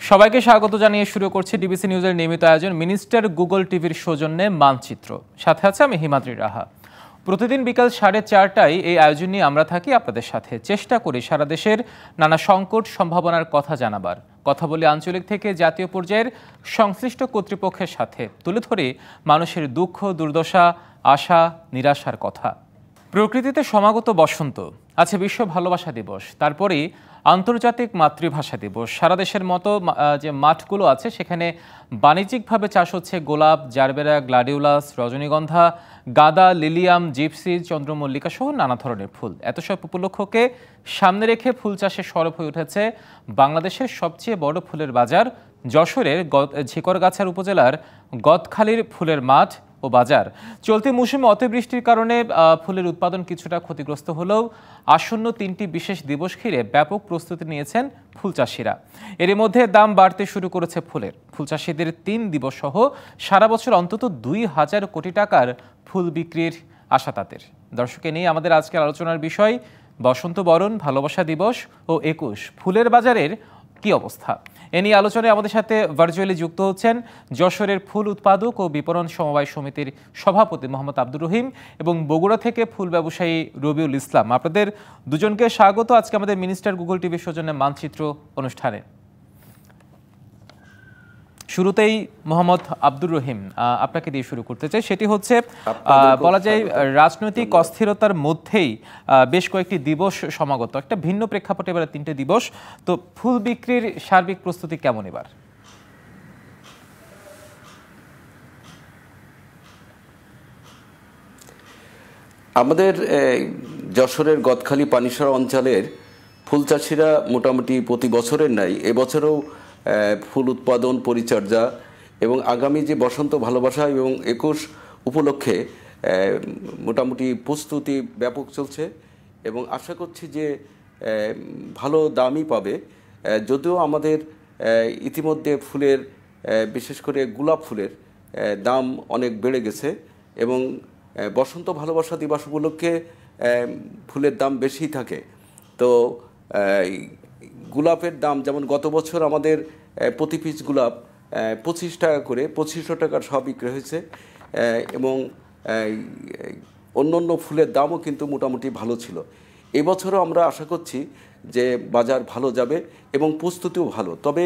সবাইকে স্বাগত জানিয়ে শুরু করছি ডিবিসি নিউজের নিয়মিত আয়োজন মিনিস্টার গুগল টিভির সৌজন্যে মানচিত্র। সাথে আছে আমি হিমাদ্রি রাহা। প্রতিদিন বিকাল 4:30টায় এই আয়োজন নিয়ে আমরা থাকি আপনাদের সাথে। চেষ্টা করি সারা দেশের নানা সংকট সম্ভাবনার কথা জানাবার। কথা বলি আঞ্চলিক থেকে জাতীয় পর্যায়ের সংশ্লিষ্ট কর্তৃপক্ষের সাথে, তুলে ধরে মানুষের দুঃখ দুর্দশা, আশা নিরাশার কথা। প্রকৃতিতে সমাগত বসন্ত, আছে বিশ্ব ভালোবাসা দিবস, তারপরেই আন্তর্জাতিক মাতৃভাষা দিবস। সারা দেশের মতো যে মাঠগুলো আছে সেখানে বাণিজ্যিকভাবে চাষ হচ্ছে গোলাপ, জারবেরা, গ্লাডিওলাস, রজনীগন্ধা, গাঁদা, লিলিয়াম, জিপসি, চন্দ্রমল্লিকা সহ নানা ধরনের ফুল। এত সব উপলক্ষকে সামনে রেখে ফুল চাষে সরব হয়ে উঠেছে বাংলাদেশের সবচেয়ে বড় ফুলের বাজার যশোরের ঝিকরগাছার উপজেলার গদখালির ফুলের মাঠ ও বাজার। চলতি মৌসুমে অতিবৃষ্টির কারণে ফুলের উৎপাদন কিছুটা ক্ষতিগ্রস্ত হলেও আসন্ন 3টি বিশেষ দিবস ঘিরে ব্যাপক প্রস্তুতি নিয়েছেন ফুল চাষিরা। এর মধ্যে দাম বাড়তে শুরু করেছে ফুলের। ফুল চাষিদের 3 দিবস সহ সারা বছর অন্তত 2,000 কোটি টাকার ফুল বিক্রির আশা তাদের। দর্শকে নিয়ে আমাদের আজকের আলোচনার বিষয় বসন্ত বরণ, ভালোবাসা দিবস ও 21 ফুলের বাজারের কি অবস্থা। এ নিয়ে আলোচনায় আমাদের সাথে ভার্চুয়ালি যুক্ত হচ্ছেন যশোরের ফুল উৎপাদক ও বিপণন সমবায় সমিতির সভাপতি মোহাম্মদ আব্দুর রহিম এবং বগুড়া থেকে ফুল ব্যবসায়ী রবিউল ইসলাম। আপনাদের দুজনকে স্বাগত আজকে আমাদের মিনিস্টার গুগল টিভির সৌজন্যে মানচিত্র অনুষ্ঠানে। শুরুতেই মোহাম্মদ আব্দুর রহিম, আপনাকে দিয়ে শুরু করতে চাই। সেটি হচ্ছে, বলা যায় রাজনৈতিক অস্থিরতার মধ্যেই বেশ কয়েকটি দিবস সমাগত, একটা ভিন্ন প্রেক্ষাপটে এবারে 3টে দিবস। তো ফুল বিক্রির সার্বিক প্রস্তুতি কেমন এবার? আমাদের যশোরের গদখালি পানিসর অঞ্চলের ফুল চাষিরা মোটামুটি প্রতি বছরের নাই এবছরেও ফুল উৎপাদন, পরিচর্যা এবং আগামী যে বসন্ত ভালোবাসা এবং 21 উপলক্ষে মোটামুটি প্রস্তুতি ব্যাপক চলছে এবং আশা করছি যে ভালো দামই পাবে। যদিও আমাদের ইতিমধ্যে ফুলের, বিশেষ করে গোলাপ ফুলের দাম অনেক বেড়ে গেছে এবং বসন্ত ভালোবাসা দিবস উপলক্ষে ফুলের দাম বেশি থাকে। তো গোলাপের দাম যেমন গত বছর আমাদের প্রতি পিস গোলাপ 25 টাকা করে 2500 টাকার সব বিক্রি হয়েছে এবং অন্য ফুলের দামও কিন্তু মোটামুটি ভালো ছিল। এবছরও আমরা আশা করছি যে বাজার ভালো যাবে এবং প্রস্তুতিও ভালো। তবে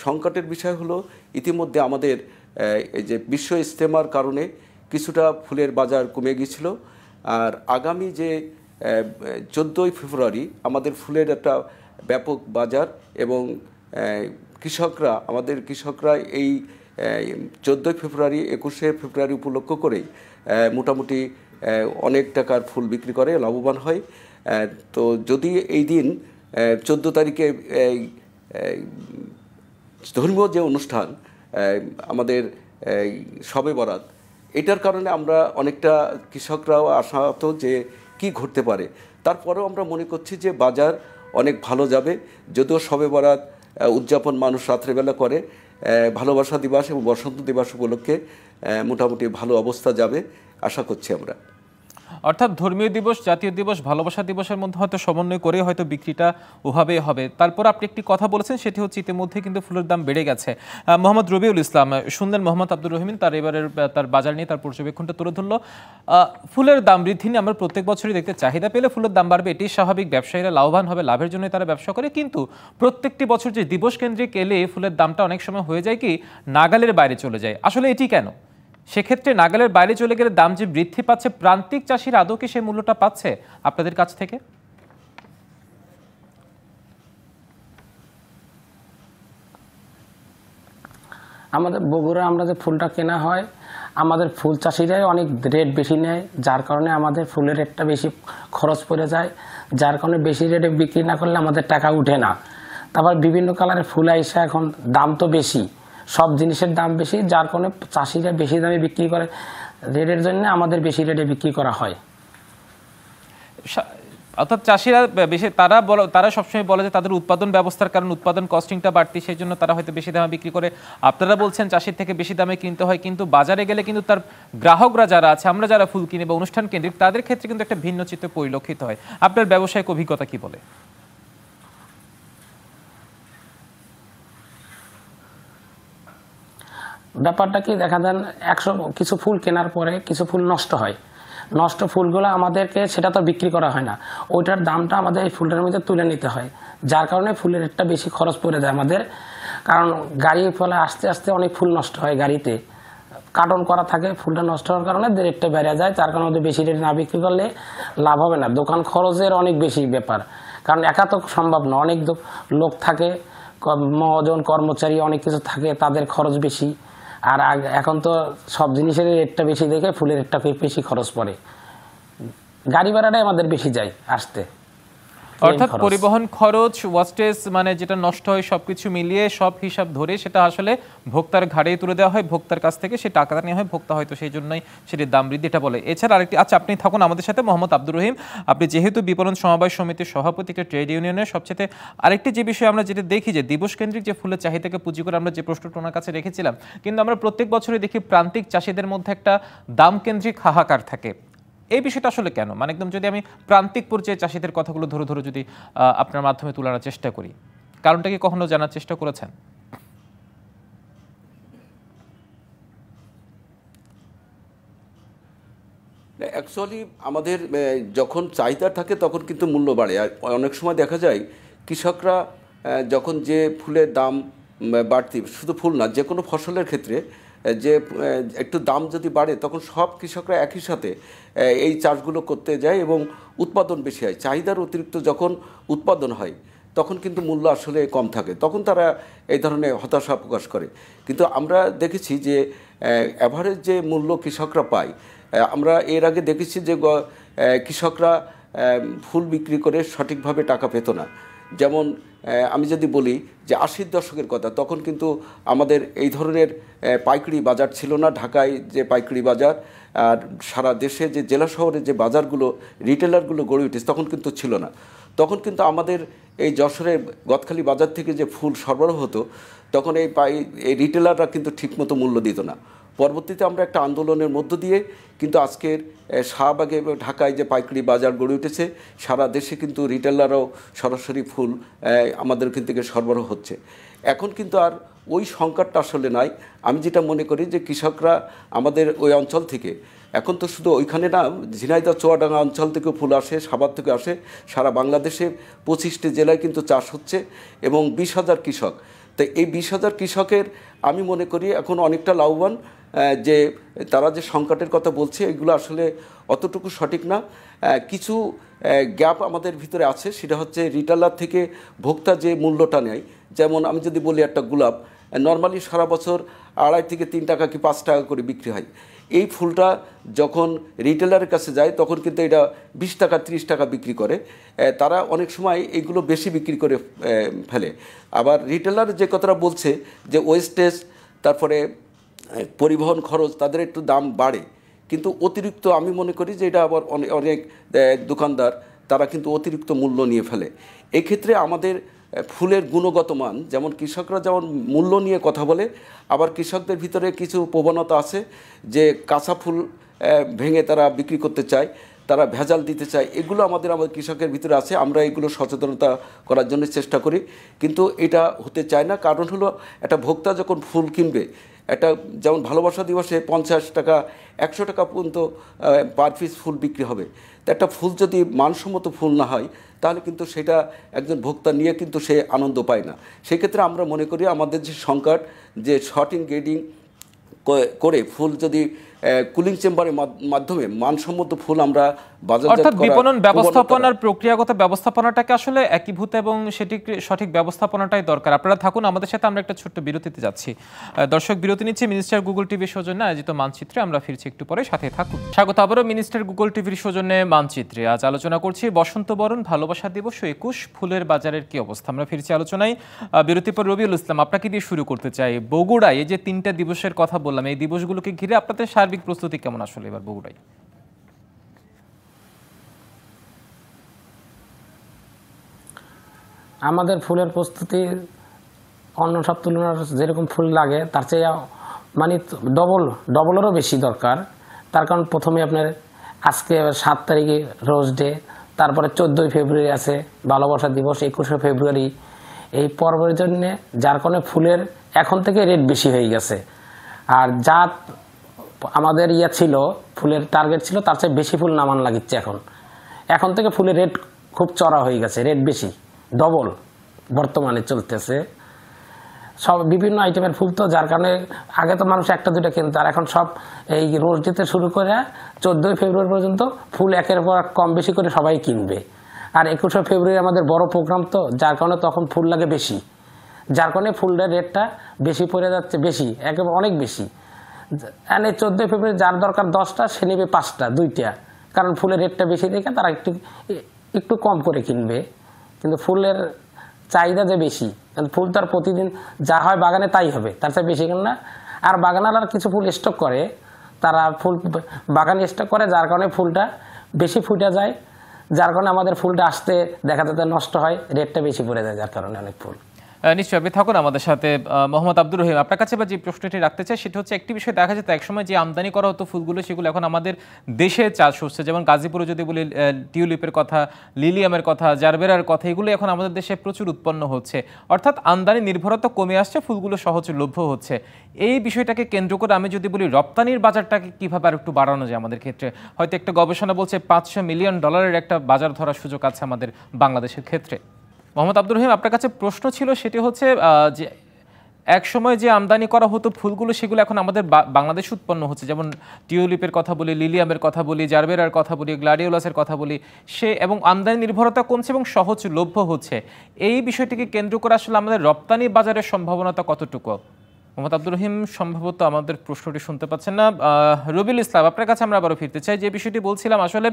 সংকটের বিষয় হলো ইতিমধ্যে আমাদের এই যে বিশ্ব ইজতেমার কারণে কিছুটা ফুলের বাজার কমে গিয়েছিল। আর আগামী যে 14ই ফেব্রুয়ারি আমাদের ফুলের একটা ব্যাপক বাজার এবং আমাদের কৃষকরা এই 14ই ফেব্রুয়ারি 21শে ফেব্রুয়ারি উপলক্ষ করেই মোটামুটি অনেক টাকার ফুল বিক্রি করে লাভবান হয়। তো যদি এই দিন 14 তারিখে ধর্মীয় যে অনুষ্ঠান আমাদের শবে বরাত, এটার কারণে আমরা অনেকটা কৃষকরাও আশাহত যে কি ঘটতে পারে। তারপরেও আমরা মনে করছি যে বাজার অনেক ভালো যাবে। যদিও শবে বরাত উদযাপন মানুষ রাত্রেবেলা করে, ভালোবাসা দিবস এবং বসন্ত দিবস উপলক্ষে মোটামুটি ভালো অবস্থা যাবে আশা করছি আমরা। অর্থাৎ ধর্মীয় দিবস, জাতীয় দিবস, ভালোবাসা দিবসের মধ্যে হয়তো সমন্বয় করে হয়তো বিক্রিটা ওভাবেই হবে। তারপর আপনি একটি কথা বলেছেন, সেটি হচ্ছে ইতিমধ্যে কিন্তু ফুলের দাম বেড়ে গেছে। মোহাম্মদ রবিউল ইসলাম, শুনলেন মোহাম্মদ আব্দুর রহিম তার বাজার নিয়ে তার পর্যবেক্ষণটা তুলে ধরলো। ফুলের দাম বৃদ্ধি নিয়ে আমরা প্রত্যেক বছরই দেখতে, চাহিদা পেলে ফুলের দাম বাড়বে, এটি স্বাভাবিক, ব্যবসায়ীরা লাভবান হবে, লাভের জন্য তারা ব্যবসা করে। কিন্তু প্রত্যেকটি বছর যে দিবস কেন্দ্রিক এলে ফুলের দামটা অনেক সময় হয়ে যায় কি নাগালের বাইরে চলে যায়। আসলে এটি কেন? সেক্ষেত্রে নাগালের বাইরে চলে গেলে দাম যে বৃদ্ধি পাচ্ছে, প্রান্তিক চাষির আদৌ কি সেই মূল্যটা পাচ্ছে আপনাদের কাছ থেকে? আমাদের বগুড়া আমরা যে ফুলটা কেনা হয়, আমাদের ফুল চাষিরাই অনেক রেট বেশি নেয়, যার কারণে আমাদের ফুলের রেটটা বেশি খরচ পড়ে যায়, যার কারণে বেশি রেটে বিক্রি না করলে আমাদের টাকা উঠে না। তারপর বিভিন্ন কালারের ফুল আইসা এখন দাম তো বেশি, সব জিনিসের দাম বেশি, যার কারণে চাষিরা বেশি দামে বিক্রি করে, রেটের জন্য আমাদের বেশি রেটে বিক্রি করা হয়। অর্থাৎ চাষিরা বেশি, তারা সবসময় বলে যে তাদের উৎপাদন ব্যবস্থার কারণে উৎপাদন কস্টিংটা বাড়তি, সেই জন্য তারা হয়তো বেশি দামে বিক্রি করে। আপনারা বলছেন চাষির থেকে বেশি দামে কিনতে হয়, কিন্তু বাজারে গেলে কিন্তু তার গ্রাহকরা যারা আছে, আমরা যারা ফুল কিনে বা অনুষ্ঠান কেন্দ্রিক, তাদের ক্ষেত্রে কিন্তু একটা ভিন্ন চিত্র পরিলক্ষিত হয়। আপনার ব্যবসায়িক অভিজ্ঞতা কি বলে? ব্যাপারটা কি দেখা যান 100 কিছু ফুল কেনার পরে কিছু ফুল নষ্ট হয়, নষ্ট ফুলগুলো আমাদেরকে সেটা তো বিক্রি করা হয় না, ওইটার দামটা আমাদের এই ফুলটার মধ্যে তুলে নিতে হয়, যার কারণে ফুলের একটা বেশি খরচ পড়ে যায় আমাদের। কারণ গাড়ির ফলে আস্তে আস্তে অনেক ফুল নষ্ট হয়, গাড়িতে কার্টন করা থাকে, ফুলটা নষ্ট হওয়ার কারণে রেটটা বেড়ে যায়, তার কারণে বেশি রেট না বিক্রি করলে লাভ হবে না, দোকান খরচের অনেক বেশি ব্যাপার। কারণ একা তো সম্ভব না, অনেক লোক থাকে, মহাজন কর্মচারী অনেক কিছু থাকে, তাদের খরচ বেশি। আর এখন তো সব জিনিসের রেটটা বেশি দেখে ফুলের রেটটা বেশি খরচ পড়ে, গাড়ি ভাড়াটাই আমাদের বেশি যায় আসতে। অর্থাৎ পরিবহন খরচ, ওয়াস্টেজ, মানে যেটা নষ্ট হয় সবকিছু মিলিয়ে সব হিসাব ধরে সেটা আসলে ভোক্তার ঘাড়েই তুলে দেওয়া হয়, ভোক্তার কাছ থেকে সে টাকাটা নেওয়া হয়, ভোক্তা হয়তো সেই জন্যই সেটির দাম বৃদ্ধি এটা বলে। এছাড়া আরেকটি, আচ্ছা আপনি থাকুন আমাদের সাথে, মোহাম্মদ আব্দুর রহিম, আপনি যেহেতু বিপণন সমবায় সমিতির সভাপতি, একটা ট্রেড ইউনিয়নের, সবচেয়ে আরেকটি যে বিষয় আমরা যেটা দেখি যে দিবস কেন্দ্রিক যে ফুলের চাহিদাকে পুঁজি করে আমরা যে প্রশ্নটা ওনার কাছে রেখেছিলাম, কিন্তু আমরা প্রত্যেক বছরই দেখি প্রান্তিক চাষিদের মধ্যে একটা দাম কেন্দ্রিক হাহাকার থাকে। এই বিষয়টা আসলে কেন? মানে একদম যদি আমি প্রান্তিক পর্যায়ে চাষিদের কথাগুলো ধরে ধরে যদি আপনার মাধ্যমে তুলানোর চেষ্টা করি, কারণটা কি কখনো জানার চেষ্টা করেছেন? অ্যাকচুয়ালি আমাদের যখন চাহিদা থাকে তখন কিন্তু মূল্য বাড়ে। আর অনেক সময় দেখা যায় কৃষকরা যখন যে ফুলের দাম বাড়তি, শুধু ফুল না, যে কোনো ফসলের ক্ষেত্রে যে একটু দাম যদি বাড়ে তখন সব কৃষকরা একই সাথে এই চাষগুলো করতে যায় এবং উৎপাদন বেশি হয়। চাহিদার অতিরিক্ত যখন উৎপাদন হয় তখন কিন্তু মূল্য আসলে কম থাকে, তখন তারা এই ধরনের হতাশা প্রকাশ করে। কিন্তু আমরা দেখেছি যে অ্যাভারেজ যে মূল্য কৃষকরা পায়, আমরা এর আগে দেখেছি যে কৃষকরা ফুল বিক্রি করে সঠিকভাবে টাকা পেত না। যেমন আমি যদি বলি যে 80-র দশকের কথা, তখন কিন্তু আমাদের এই ধরনের পাইকারি বাজার ছিল না। ঢাকায় যে পাইকারি বাজার আর সারা দেশে যে জেলা শহরে যে বাজারগুলো, রিটেলারগুলো গড়ে উঠেছে, তখন কিন্তু ছিল না। তখন কিন্তু আমাদের এই যশোরের গদখালি বাজার থেকে যে ফুল সরবরাহ হতো, তখন এই রিটেলাররা কিন্তু ঠিকমতো মূল্য দিত না। পরবর্তীতে আমরা একটা আন্দোলনের মধ্য দিয়ে কিন্তু আজকের শাহবাগে ঢাকায় যে পাইকারি বাজার গড়ে উঠেছে, সারা দেশে কিন্তু রিটেলাররাও সরাসরি ফুল আমাদের থেকে সরবরাহ হচ্ছে। এখন কিন্তু আর ওই সংকটটা আসলে নাই। আমি যেটা মনে করি যে কৃষকরা আমাদের ওই অঞ্চল থেকে, এখন তো শুধু ওইখানে না, ঝিনাইদহ চুয়াডাঙ্গা অঞ্চল থেকে ফুল আসে, সাভার থেকে আসে, সারা বাংলাদেশে 25টি জেলায় কিন্তু চাষ হচ্ছে এবং 20,000 কৃষক। তো এই 20,000 কৃষকের আমি মনে করি এখন অনেকটা লাভবান। যে তারা যে সংকটের কথা বলছে এগুলো আসলে অতটুকু সঠিক না। কিছু গ্যাপ আমাদের ভিতরে আছে, সেটা হচ্ছে রিটেলার থেকে ভোক্তা যে মূল্যটা নেয়। যেমন আমি যদি বলি একটা গোলাপ নর্মালি সারা বছর 2.5 থেকে 3 টাকা কি 5 টাকা করে বিক্রি হয়। এই ফুলটা যখন রিটেলারের কাছে যায় তখন কিন্তু এটা 20 টাকা 30 টাকা বিক্রি করে। তারা অনেক সময় এইগুলো বেশি বিক্রি করে ফেলে। আবার রিটেলার যে কথাটা বলছে যে ওয়েস্টেজ, তারপরে পরিবহন খরচ, তাদের একটু দাম বাড়ে, কিন্তু অতিরিক্ত আমি মনে করি যে এটা আবার অনেক দোকানদার তারা কিন্তু অতিরিক্ত মূল্য নিয়ে ফেলে। এক্ষেত্রে আমাদের ফুলের গুণগত মান, যেমন কৃষকরা যেমন মূল্য নিয়ে কথা বলে, আবার কৃষকদের ভিতরে কিছু প্রবণতা আছে যে কাঁচা ফুল ভেঙে তারা বিক্রি করতে চায়, তারা ভেজাল দিতে চায়। এগুলো আমাদের কৃষকের ভিতরে আছে, আমরা এগুলো সচেতনতা করার জন্য চেষ্টা করি, কিন্তু এটা হতে চায় না। কারণ হলো একটা ভোক্তা যখন ফুল কিনবে, একটা যেমন ভালোবাসা দিবসে 50 টাকা 100 টাকা পর্যন্ত পার পিস ফুল বিক্রি হবে। তো একটা ফুল যদি মানসম্মত ফুল না হয় তাহলে কিন্তু সেটা একজন ভোক্তা নিয়ে কিন্তু সে আনন্দ পায় না। সেক্ষেত্রে আমরা মনে করি আমাদের যে সংকট, যে শর্টিং গ্রেডিং করে ফুল যদি কুলিং চেম্বারের মাধ্যমে মানসম্মত ফুল আমরা বাজারজাত করা, অর্থাৎ বিপণন ব্যবস্থাপনার প্রক্রিয়াগত ব্যবস্থাপনাটাকে আসলে একীভূত এবং সেটি সঠিক ব্যবস্থাপনাটাই দরকার। আপনারা থাকুন আমাদের সাথে, আমরা একটা ছোট্ট বিরতিতে যাচ্ছি। দর্শক, বিরতি নিচ্ছে মিনিস্টার গুগল টিভির সৌজন্যে আয়োজিত মানচিত্রে। আমরা ফিরছি একটু পরে, সাথে থাকুন। স্বাগত আবারও মিনিস্টার গুগল টিভির সৌজন্যে মানচিত্রে। আজ আলোচনা করছি বসন্ত বরণ, ভালোবাসা দিবস ও 21 ফুলের বাজারের কি অবস্থা। আমরা ফিরছি আলোচনায়। বিরতির পর রবিউল ইসলাম, আপনাকে দিয়ে শুরু করতে চাই। বগুড়ায় এই যে 3টা দিবসের কথা বললাম, এই দিবসগুলোকে ঘিরে আপনাদের সার্বিক প্রস্তুতি কেমন আসলে এবার বগুড়ায়? আমাদের ফুলের প্রস্তুতি অন্য সব তুলনার যেরকম ফুল লাগে তার চেয়ে মানে ডবলেরও বেশি দরকার। তার কারণ প্রথমে আপনার আজকে 7 তারিখে রোজ ডে, তারপরে 14ই ফেব্রুয়ারি আছে ভালোবাসা দিবস, 21শে ফেব্রুয়ারি, এই পর্বের জন্যে, যার কারণে ফুলের এখন থেকে রেট বেশি হয়ে গেছে। আর যা আমাদের ছিল ফুলের টার্গেট ছিল তার চেয়ে বেশি ফুল নামান লাগিচ্ছে এখন থেকে ফুলের রেট খুব চড়া হয়ে গেছে, রেট বেশি, ডবল বর্তমানে চলতেছে। সব বিভিন্ন আইটেমের ফুল তো, যার কারণে আগে তো মানুষ একটা দুটো কিনতো, আর এখন সব এই রোজ দিতে শুরু করে 14 ফেব্রুয়ারি পর্যন্ত ফুল একের পর কম বেশি করে সবাই কিনবে। আর 21 ফেব্রুয়ারি আমাদের বড় প্রোগ্রাম তো, যার কারণে তখন ফুল লাগে বেশি, যার কারণে ফুলের রেটটা বেশি পড়ে যাচ্ছে, বেশি একেবারে অনেক বেশি। আর এই 14 ফেব্রুয়ারি যার দরকার 10টা সে নেবে 5টা 2টা, কারণ ফুলের রেটটা বেশি দেখে তারা একটু কম করে কিনবে। কিন্তু ফুলের চাহিদা যে বেশি, ফুল তার প্রতিদিন যা হয় বাগানে তাই হবে, তার চেয়ে বেশি কেন না। আর বাগানার কিছু ফুল স্টক করে, তারা ফুল বাগানে স্টক করে, যার কারণে ফুলটা বেশি ফুটে যায়, যার কারণে আমাদের ফুলটা আসতে দেখা যাতে নষ্ট হয়, রেটটা বেশি পড়ে যায়, যার কারণে অনেক ফুল। নিশ্চয়ই, আপনি থাকুন আমাদের সাথে। মোহাম্মদ আব্দুর রহিম, আপনার কাছে যে প্রশ্নটি রাখতে চাই সেটা হচ্ছে, একটি বিষয় দেখা যেত একসময় যে আমদানি করা হতো ফুলগুলো, সেগুলো এখন আমাদের দেশে চাষ হচ্ছে। যেমন গাজীপুরে যদি বলি টিউলিপের কথা, লিলিয়ামের কথা, জারবেরার কথা, এগুলো এখন আমাদের দেশে প্রচুর উৎপন্ন হচ্ছে। অর্থাৎ আমদানি নির্ভরতা কমে আসছে, ফুলগুলো সহজলভ্য হচ্ছে। এই বিষয়টাকে কেন্দ্র করে আমি যদি বলি রপ্তানির বাজারটাকে কীভাবে আর একটু বাড়ানো যায় আমাদের ক্ষেত্রে, হয়তো একটা গবেষণা বলছে $500 মিলিয়ন একটা বাজার ধরার সুযোগ আছে আমাদের বাংলাদেশের ক্ষেত্রে। মোহাম্মদ আব্দুর রহিম, আপনার কাছে প্রশ্ন ছিল সেটি হচ্ছে যে এক সময় যে আমদানি করা হতো ফুলগুলো, সেগুলো এখন আমাদের বাংলাদেশ উৎপন্ন হচ্ছে। যেমন টিউলিপের কথা বলি, লিলিয়ামের কথা বলি, জারবেরার কথা বলি, গ্লাডিওলাসের কথা বলি, এবং আমদানি নির্ভরতা কমছে এবং সহজলভ্য হচ্ছে। এই বিষয়টিকে কেন্দ্র করে আসলে আমাদের রপ্তানি বাজারের সম্ভাবনাটা কতটুকু? মোহাম্মদ আব্দুর রহিম সম্ভবত আমাদের প্রশ্নটি শুনতে পাচ্ছেন না। রবিউল ইসলাম, আপনার কাছে আমরা আবারও ফিরতে চাই। যে বিষয়টি বলছিলাম, আসলে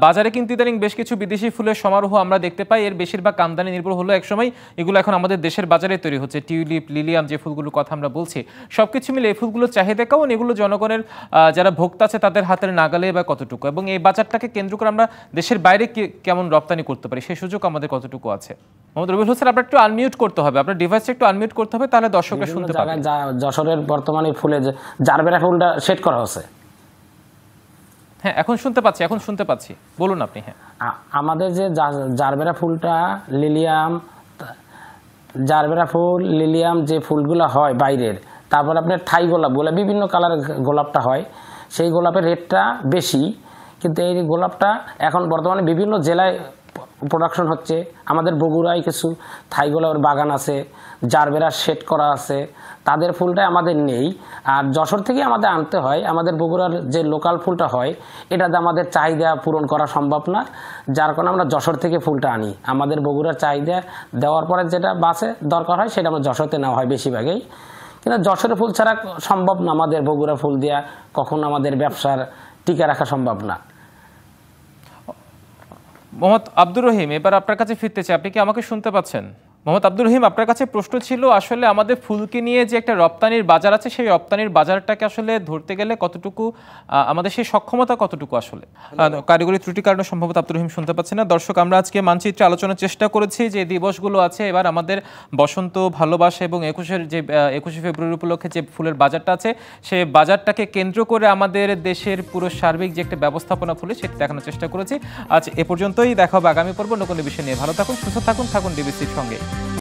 বাজারে কিন্তু ইদানিং বেশ কিছু বিদেশি ফুলের সমারোহ আমরা দেখতে পাই। এর বেশিরভাগ আমদানি নির্ভর হলো একসময়, এগুলো এখন আমাদের দেশের বাজারে তৈরি হচ্ছে। টিউলিপ, লিলিয়াম, যে ফুলগুলোর কথা আমরা বলছি, সব কিছু মিলে এই ফুলগুলোর চাহিদা কেমন, এগুলো জনগণের যারা ভোক্তা আছে তাদের হাতের নাগালে বা কতটুকু, এবং এই বাজারটাকে কেন্দ্র করে আমরা দেশের বাইরে কেমন রপ্তানি করতে পারি, সেই সুযোগ আমাদের কতটুকু আছে? মোহাম্মদ রবিউল হোসেন, আপনার একটু আনমিউট করতে হবে, আপনার ডিভাইসটা একটু আনমিউট করতে হবে, তাহলে দর্শকরা শুনতে পাবে। যশোরের বর্তমানে ফুলে জারবেরা ফুলটা সেট করা হচ্ছে। হ্যাঁ, এখন শুনতে পাচ্ছি, বলুন আপনি। হ্যাঁ, আমাদের যে জারবেরা ফুলটা, জারবেরা ফুল, লিলিয়াম যে ফুলগুলো হয় বাইরের, তারপর আপনার থাই গোলাপ বলে বিভিন্ন কালারের গোলাপটা হয়, সেই গোলাপের রেটটা বেশি। কিন্তু এই গোলাপটা এখন বর্তমানে বিভিন্ন জেলায় প্রোডাকশন হচ্ছে। আমাদের বগুড়ায় কিছু থাই গোলাপের বাগান আছে, জারবেরা সেট করা আছে, তাদের ফুলটাই আমাদের নেই। আর যশোর থেকে আমাদের আনতে হয়। আমাদের বগুড়ার যে লোকাল ফুলটা হয়, এটাতে আমাদের চাহিদা পূরণ করা সম্ভব না, যার কারণে আমরা যশোর থেকে ফুলটা আনি। আমাদের বগুড়ার চাহিদা দেওয়ার পরে যেটা বাসে দরকার হয় সেটা আমরা যশোরতে নেওয়া হয় বেশিরভাগই। কিন্তু যশোরের ফুল ছাড়া সম্ভব না, আমাদের বগুড়া ফুল দেওয়া কখনো আমাদের ব্যবসার টিকে রাখা সম্ভব না। মোহাম্মদ আব্দুর রহিম, এবার আপনার কাছে ফিরতে চাই, আপনি কি আমাকে শুনতে পাচ্ছেন? মোহাম্মদ আব্দুর রহিম, আপনার কাছে প্রশ্ন ছিল আসলে আমাদের ফুলকে নিয়ে যে একটা রপ্তানির বাজার আছে, সেই রপ্তানির বাজারটাকে আসলে ধরতে গেলে কতটুকু আমাদের সেই সক্ষমতা কতটুকু আসলে? কারিগরি ত্রুটির কারণে সম্ভবত আব্দুর রহিম শুনতে পাচ্ছেন না। দর্শক, আমরা আজকে মানচিত্রে আলোচনার চেষ্টা করেছি যে দিবসগুলো আছে, এবার আমাদের বসন্ত, ভালোবাসা এবং 21শে ফেব্রুয়ারি উপলক্ষে যে ফুলের বাজারটা আছে, সেই বাজারটাকে কেন্দ্র করে আমাদের দেশের পুরো সার্বিক যে একটা ব্যবস্থাপনা ফুলের, সেটি দেখানোর চেষ্টা করেছি। আজ এ পর্যন্তই, দেখা হবে আগামী পর্ব নতুন বিষয় নিয়ে। ভালো থাকুন, সুস্থ থাকুন, ডিবিসির সঙ্গে।